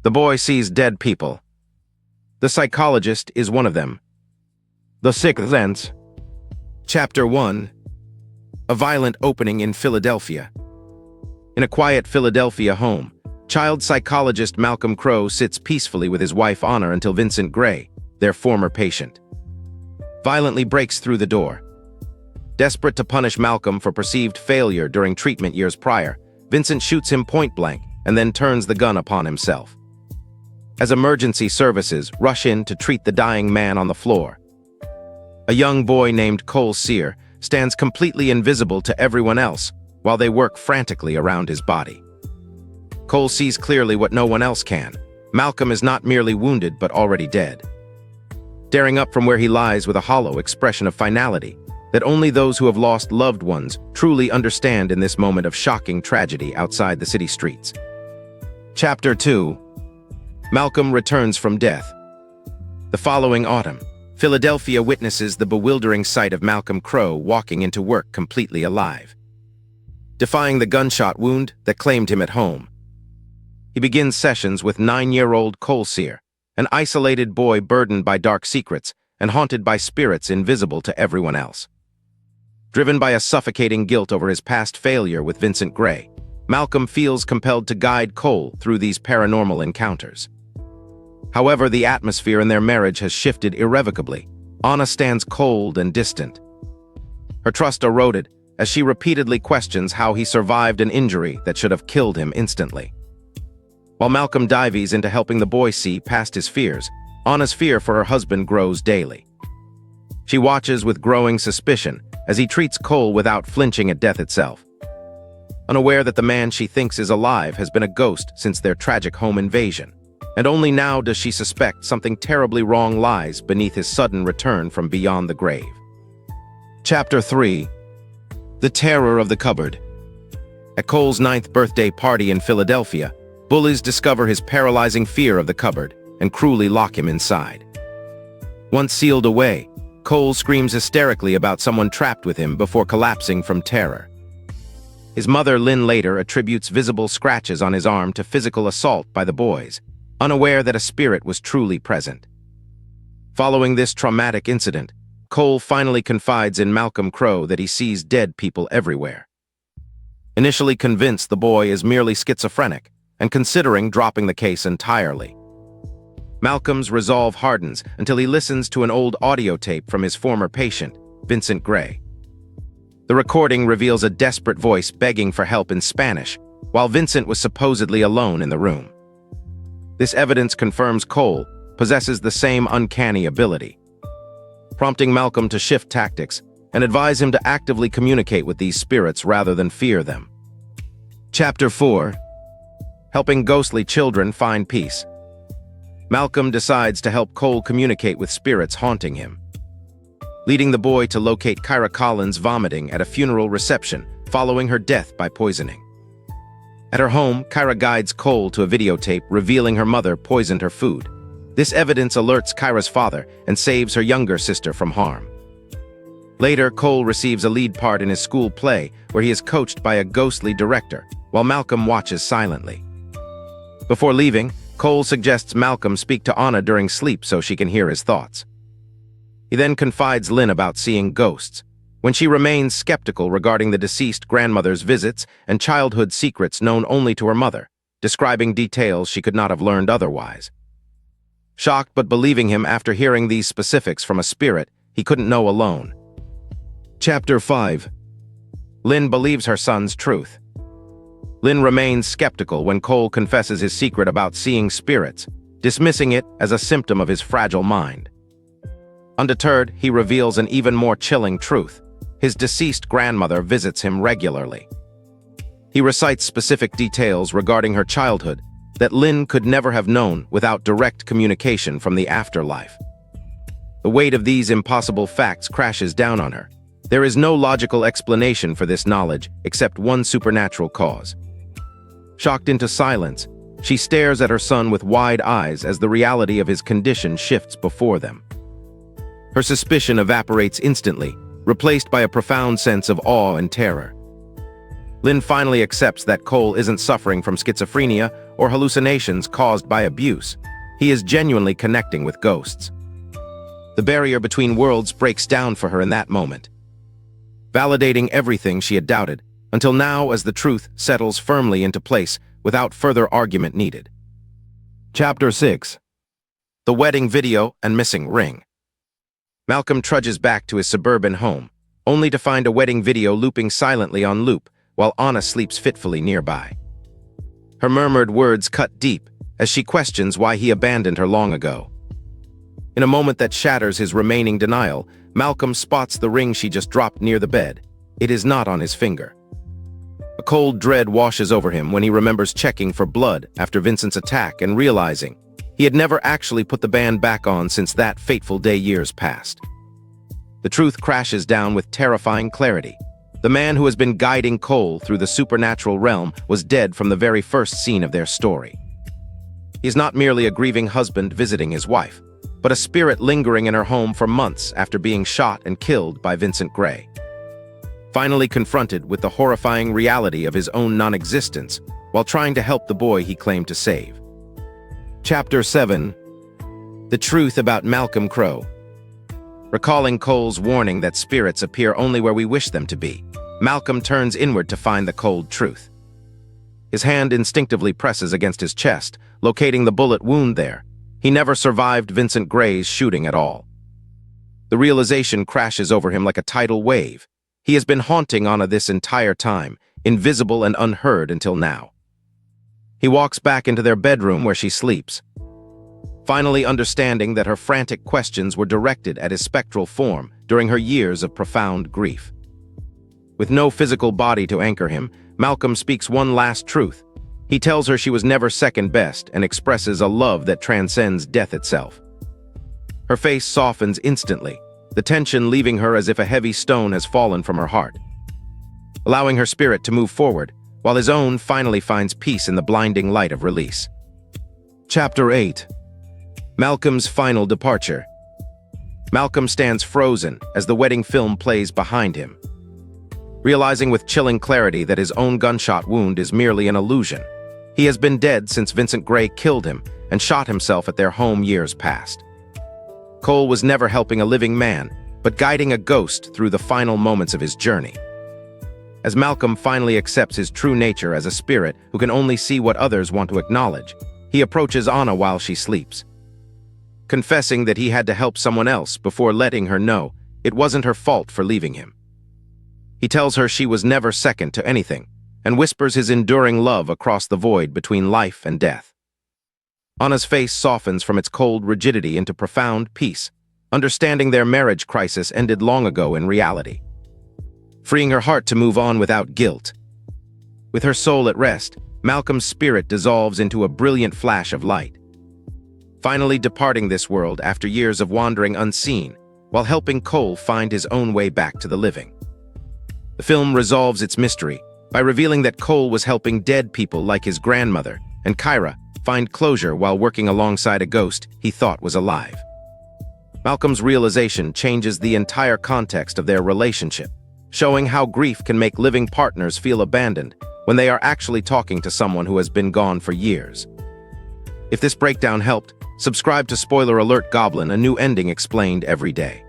The boy sees dead people. The psychologist is one of them. The Sixth Sense. Chapter 1. A violent opening in Philadelphia. In a quiet Philadelphia home, child psychologist Malcolm Crowe sits peacefully with his wife Anna until Vincent Gray, their former patient, violently breaks through the door. Desperate to punish Malcolm for perceived failure during treatment years prior, Vincent shoots him point-blank and then turns the gun upon himself. As emergency services rush in to treat the dying man on the floor, a young boy named Cole Sear stands completely invisible to everyone else while they work frantically around his body. Cole sees clearly what no one else can. Malcolm is not merely wounded but already dead. Staring up from where he lies with a hollow expression of finality that only those who have lost loved ones truly understand in this moment of shocking tragedy outside the city streets. Chapter 2. Malcolm returns from death. The following autumn, Philadelphia witnesses the bewildering sight of Malcolm Crowe walking into work completely alive, defying the gunshot wound that claimed him at home. He begins sessions with 9-year-old Cole Sear, an isolated boy burdened by dark secrets and haunted by spirits invisible to everyone else. Driven by a suffocating guilt over his past failure with Vincent Gray, Malcolm feels compelled to guide Cole through these paranormal encounters. However, the atmosphere in their marriage has shifted irrevocably. Anna stands cold and distant, her trust eroded as she repeatedly questions how he survived an injury that should have killed him instantly. While Malcolm dives into helping the boy see past his fears, Anna's fear for her husband grows daily. She watches with growing suspicion as he treats Cole without flinching at death itself, unaware that the man she thinks is alive has been a ghost since their tragic home invasion. And only now does she suspect something terribly wrong lies beneath his sudden return from beyond the grave. Chapter 3. The Terror of the Cupboard. At Cole's 9th birthday party in Philadelphia, bullies discover his paralyzing fear of the cupboard and cruelly lock him inside. Once sealed away, Cole screams hysterically about someone trapped with him before collapsing from terror. His mother, Lynn, later attributes visible scratches on his arm to physical assault by the boys, unaware that a spirit was truly present. Following this traumatic incident, Cole finally confides in Malcolm Crowe that he sees dead people everywhere. Initially convinced the boy is merely schizophrenic and considering dropping the case entirely, Malcolm's resolve hardens until he listens to an old audio tape from his former patient, Vincent Gray. The recording reveals a desperate voice begging for help in Spanish, while Vincent was supposedly alone in the room. This evidence confirms Cole possesses the same uncanny ability, prompting Malcolm to shift tactics and advise him to actively communicate with these spirits rather than fear them. Chapter 4. Helping ghostly children find peace. Malcolm decides to help Cole communicate with spirits haunting him, leading the boy to locate Kyra Collins vomiting at a funeral reception following her death by poisoning. At her home, Kyra guides Cole to a videotape revealing her mother poisoned her food. This evidence alerts Kyra's father and saves her younger sister from harm. Later, Cole receives a lead part in his school play where he is coached by a ghostly director, while Malcolm watches silently. Before leaving, Cole suggests Malcolm speak to Anna during sleep so she can hear his thoughts. He then confides Lynn about seeing ghosts, when she remains skeptical regarding the deceased grandmother's visits and childhood secrets known only to her mother, describing details she could not have learned otherwise. Shocked but believing him after hearing these specifics from a spirit he couldn't know alone. Chapter 5. Lynn believes her son's truth. Lynn remains skeptical when Cole confesses his secret about seeing spirits, dismissing it as a symptom of his fragile mind. Undeterred, he reveals an even more chilling truth. His deceased grandmother visits him regularly. He recites specific details regarding her childhood that Lynn could never have known without direct communication from the afterlife. The weight of these impossible facts crashes down on her. There is no logical explanation for this knowledge except one supernatural cause. Shocked into silence, she stares at her son with wide eyes as the reality of his condition shifts before them. Her suspicion evaporates instantly, replaced by a profound sense of awe and terror. Lynn finally accepts that Cole isn't suffering from schizophrenia or hallucinations caused by abuse. He is genuinely connecting with ghosts. The barrier between worlds breaks down for her in that moment, validating everything she had doubted, until now as the truth settles firmly into place without further argument needed. Chapter 6. The Wedding Video and Missing Ring. Malcolm trudges back to his suburban home, only to find a wedding video looping silently on loop while Anna sleeps fitfully nearby. Her murmured words cut deep as she questions why he abandoned her long ago. In a moment that shatters his remaining denial, Malcolm spots the ring she just dropped near the bed. It is not on his finger. A cold dread washes over him when he remembers checking for blood after Vincent's attack and realizing he had never actually put the band back on since that fateful day years past. The truth crashes down with terrifying clarity. The man who has been guiding Cole through the supernatural realm was dead from the very first scene of their story. He is not merely a grieving husband visiting his wife, but a spirit lingering in her home for months after being shot and killed by Vincent Gray. Finally confronted with the horrifying reality of his own non-existence while trying to help the boy he claimed to save. Chapter 7. The Truth About Malcolm Crowe. Recalling Cole's warning that spirits appear only where we wish them to be, Malcolm turns inward to find the cold truth. His hand instinctively presses against his chest, locating the bullet wound there. He never survived Vincent Gray's shooting at all. The realization crashes over him like a tidal wave. He has been haunting Anna this entire time, invisible and unheard until now. He walks back into their bedroom where she sleeps, finally understanding that her frantic questions were directed at his spectral form during her years of profound grief. With no physical body to anchor him, Malcolm speaks one last truth. He tells her she was never second best and expresses a love that transcends death itself. Her face softens instantly, the tension leaving her as if a heavy stone has fallen from her heart, allowing her spirit to move forward, while his own finally finds peace in the blinding light of release. Chapter 8. Malcolm's Final Departure. Malcolm stands frozen as the wedding film plays behind him, realizing with chilling clarity that his own gunshot wound is merely an illusion. He has been dead since Vincent Gray killed him and shot himself at their home years past. Cole was never helping a living man, but guiding a ghost through the final moments of his journey. As Malcolm finally accepts his true nature as a spirit who can only see what others want to acknowledge, he approaches Anna while she sleeps, confessing that he had to help someone else before letting her know it wasn't her fault for leaving him. He tells her she was never second to anything, and whispers his enduring love across the void between life and death. Anna's face softens from its cold rigidity into profound peace, understanding their marriage crisis ended long ago in reality, freeing her heart to move on without guilt. With her soul at rest, Malcolm's spirit dissolves into a brilliant flash of light, finally departing this world after years of wandering unseen, while helping Cole find his own way back to the living. The film resolves its mystery by revealing that Cole was helping dead people like his grandmother and Kyra find closure while working alongside a ghost he thought was alive. Malcolm's realization changes the entire context of their relationship, showing how grief can make living partners feel abandoned when they are actually talking to someone who has been gone for years. If this breakdown helped, subscribe to Spoiler Alert Goblin, a new ending explained every day.